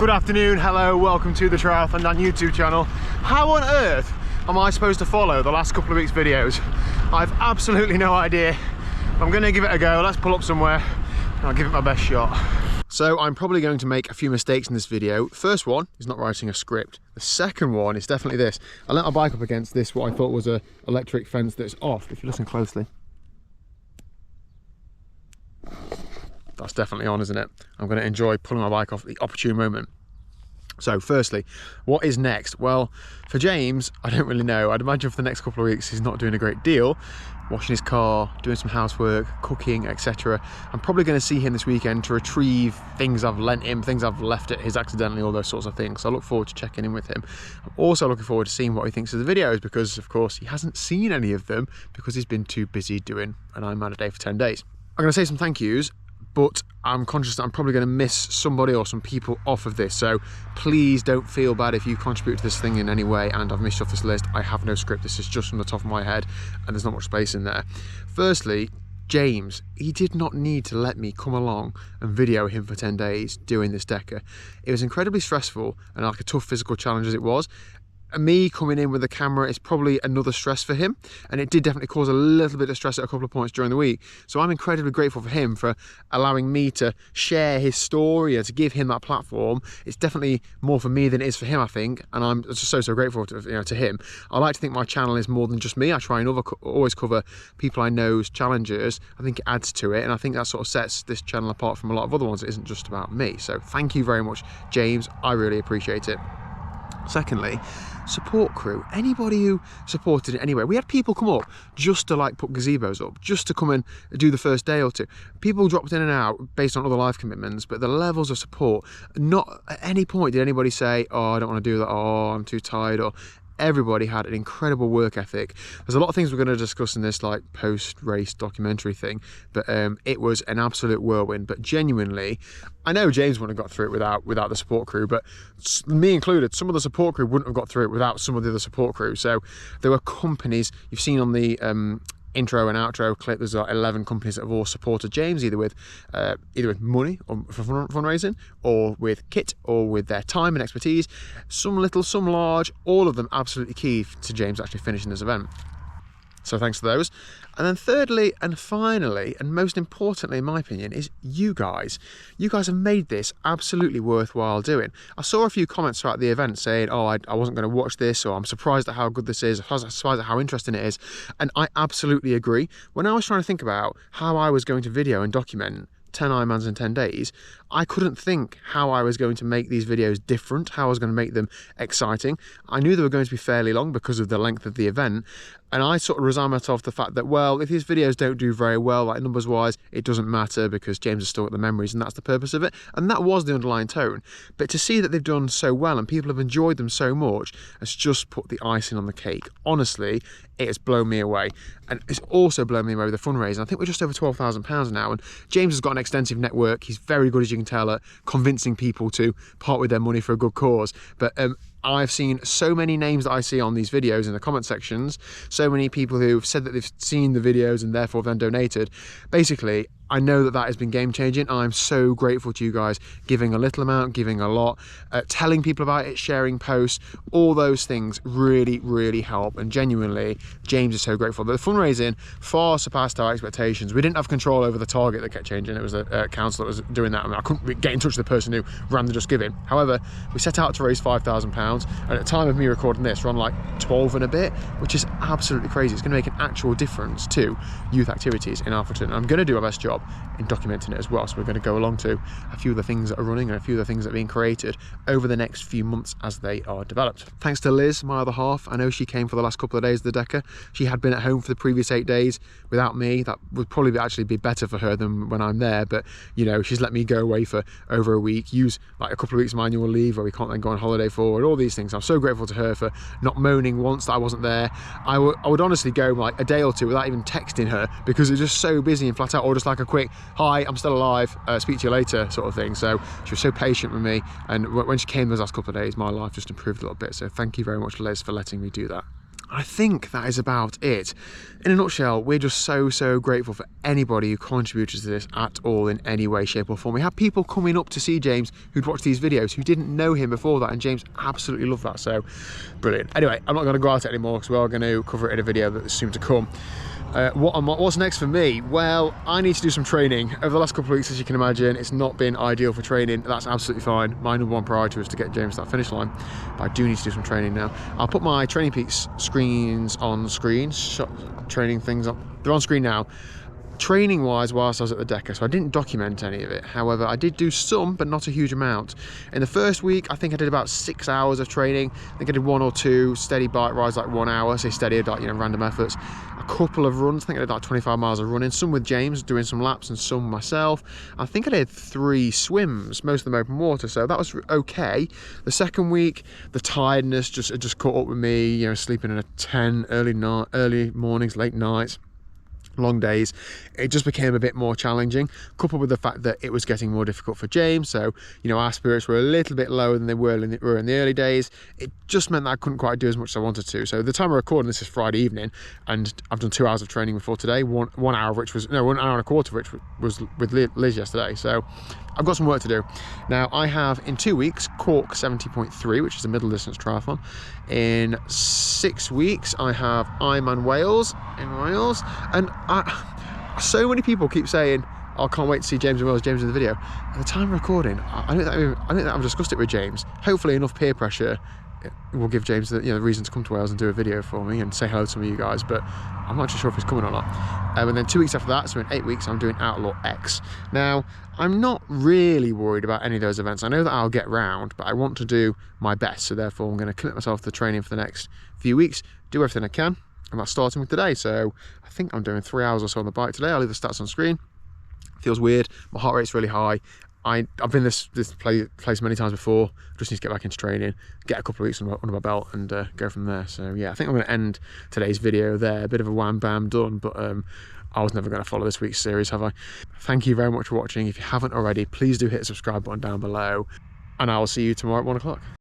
Good afternoon, hello, welcome to the TriathlonDan YouTube channel. How on earth am I supposed to follow the last couple of weeks' videos? I've absolutely no idea. I'm gonna give it a go. Let's pull up somewhere and I'll give it my best shot. So I'm probably going to make a few mistakes in this video. First one is not writing a script. The second one is definitely this. I let my bike up against this, what I thought was a electric fence that's off. If you listen closely. That's definitely on, isn't it? I'm going to enjoy pulling my bike off at the opportune moment. So firstly, what is next? Well, for James, I don't really know. I'd imagine for the next couple of weeks he's not doing a great deal. Washing his car, doing some housework, cooking, etc. I'm probably going to see him this weekend to retrieve things I've lent him, things I've left at his accidentally, all those sorts of things. So I look forward to checking in with him. I'm also looking forward to seeing what he thinks of the videos because, of course, he hasn't seen any of them because he's been too busy doing an Ironman a day for 10 days. I'm going to say some thank yous, but I'm conscious that I'm probably going to miss somebody or some people off of this, so please don't feel bad if you contribute to this thing in any way and I've missed you off this list. I have no script, this is just from the top of my head and there's not much space in there. Firstly, James, he did not need to let me come along and video him for 10 days doing this Deca. It was incredibly stressful and like a tough physical challenge as it was. Me coming in with the camera is probably another stress for him, and it did definitely cause a little bit of stress at a couple of points during the week. So I'm incredibly grateful for him for allowing me to share his story and to give him that platform. It's definitely more for me than it is for him, I think, and I'm just so grateful to him. I like to think my channel is more than just me. I try and always cover people I know's challenges. I think it adds to it, and I think that sort of sets this channel apart from a lot of other ones. It isn't just about me. So thank you very much, James. I really appreciate it. Secondly, support crew, anybody who supported it anyway. We had people come up just to like put gazebos up, just to come and do the first day or two. People dropped in and out based on other life commitments, but the levels of support, not at any point did anybody say, oh, I don't want to do that, oh, I'm too tired, or everybody had an incredible work ethic. There's a lot of things we're going to discuss in this like post-race documentary thing, but it was an absolute whirlwind. But genuinely, I know James wouldn't have got through it without the support crew, but me included, some of the support crew wouldn't have got through it without some of the other support crew. So there were companies you've seen on the intro and outro clip. There's like 11 companies that have all supported James, either with money or for fundraising, or with kit, or with their time and expertise. Some little, some large, all of them absolutely key to James actually finishing this event. So thanks to those. And then thirdly and finally, and most importantly in my opinion, is you guys. You guys have made this absolutely worthwhile doing. I saw a few comments throughout the event saying, oh, I wasn't going to watch this, or I'm surprised at how good this is, I'm surprised at how interesting it is. And I absolutely agree. When I was trying to think about how I was going to video and document 10 Ironmans in 10 days, I couldn't think how I was going to make these videos different, how I was going to make them exciting. I knew they were going to be fairly long because of the length of the event, and I sort of resigned myself to the fact that, well, if these videos don't do very well, like numbers wise, it doesn't matter because James has still got the memories and that's the purpose of it. And that was the underlying tone. But to see that they've done so well and people have enjoyed them so much has just put the icing on the cake. Honestly, it has blown me away. And it's also blown me away with the fundraising. I think we're just over £12,000 now, and James has got an extensive network. He's very good, as you can tell, at convincing people to part with their money for a good cause. But I've seen so many names that I see on these videos in the comment sections, so many people who've said that they've seen the videos and therefore then donated. Basically, I know that that has been game changing. I'm so grateful to you guys, giving a little amount, giving a lot, telling people about it, sharing posts, all those things really, really help. And genuinely, James is so grateful. The fundraising far surpassed our expectations. We didn't have control over the target that kept changing. It was the council that was doing that. I mean, I couldn't get in touch with the person who ran the Just Giving. However, we set out to raise £5,000, and at the time of me recording this, we're on like 12 and a bit, which is absolutely crazy. It's going to make an actual difference to youth activities in Alfreton. And I'm going to do my best job in documenting it as well. So we're going to go along to a few of the things that are running and a few of the things that are being created over the next few months as they are developed. Thanks to Liz, my other half. I know she came for the last couple of days of the Deca. She had been at home for the previous 8 days without me. That would probably actually be better for her than when I'm there, but you know, she's let me go away for over a week, use like a couple of weeks of annual leave where we can't then go on holiday for, and all these things. I'm so grateful to her for not moaning once that I wasn't there. I would honestly go like a day or two without even texting her because it was just so busy and flat out, or just like a quick, hi, I'm still alive, speak to you later sort of thing. So she was so patient with me, and when she came those last couple of days, my life just improved a little bit. So thank you very much, Liz, for letting me do that. I think that is about it. In a nutshell, we're just so grateful for anybody who contributes to this at all in any way, shape or form. We have people coming up to see James who'd watched these videos who didn't know him before that, and James absolutely loved that, so brilliant. Anyway, I'm not going to go out anymore because we are going to cover it in a video that's soon to come. What's next for me? Well, I need to do some training. Over the last couple of weeks, as you can imagine, it's not been ideal for training. That's absolutely fine. My number one priority was to get James to that finish line, but I do need to do some training now. I'll put my Training Peaks screens on screen, training things on. They're on screen now. Training wise, whilst I was at the Deca, so I didn't document any of it. However, I did do some, but not a huge amount. In the first week, I think I did about 6 hours of training. I think I did 1 or 2 steady bike rides, like 1 hour, say steady, like, you know, random efforts. A couple of runs, I think I did like 25 miles of running, some with James, doing some laps, and some myself. I think I did 3 swims, most of them open water, so that was okay. The second week, the tiredness just caught up with me, you know, sleeping in a tent, early mornings, late nights, long days. It just became a bit more challenging, coupled with the fact that it was getting more difficult for James. So, you know, our spirits were a little bit lower than they were in the early days. It just meant that I couldn't quite do as much as I wanted to. So the time of recording this is Friday evening, and I've done 2 hours of training before today, 1 hour of which was, no, 1 hour and a quarter of which was with Liz yesterday. So I've got some work to do. Now I have, in 2 weeks, Cork 70.3, which is a middle distance triathlon. In 6 weeks, I have Ironman Wales in Wales. And so many people keep saying, oh, I can't wait to see James in Wales, James in the video. At the time of recording, I don't think I've discussed it with James. Hopefully enough peer pressure will give James the, you know, reason to come to Wales and do a video for me and say hello to some of you guys, but I'm not too sure if he's coming or not. And then 2 weeks after that, so in 8 weeks, I'm doing Outlaw X. Now, I'm not really worried about any of those events. I know that I'll get round, but I want to do my best, so therefore I'm going to commit myself to training for the next few weeks, do everything I can, and that's starting with today. So I think I'm doing 3 hours or so on the bike today. I'll leave the stats on screen. Feels weird. My heart rate's really high. I've been this place many times before. Just need to get back into training, get a couple of weeks under my belt, and go from there. So yeah, I think I'm going to end today's video there. A bit of a wham bam done, but I was never going to follow this week's series, have I? Thank you very much for watching. If you haven't already, please do hit the subscribe button down below, and I will see you tomorrow at 1 o'clock.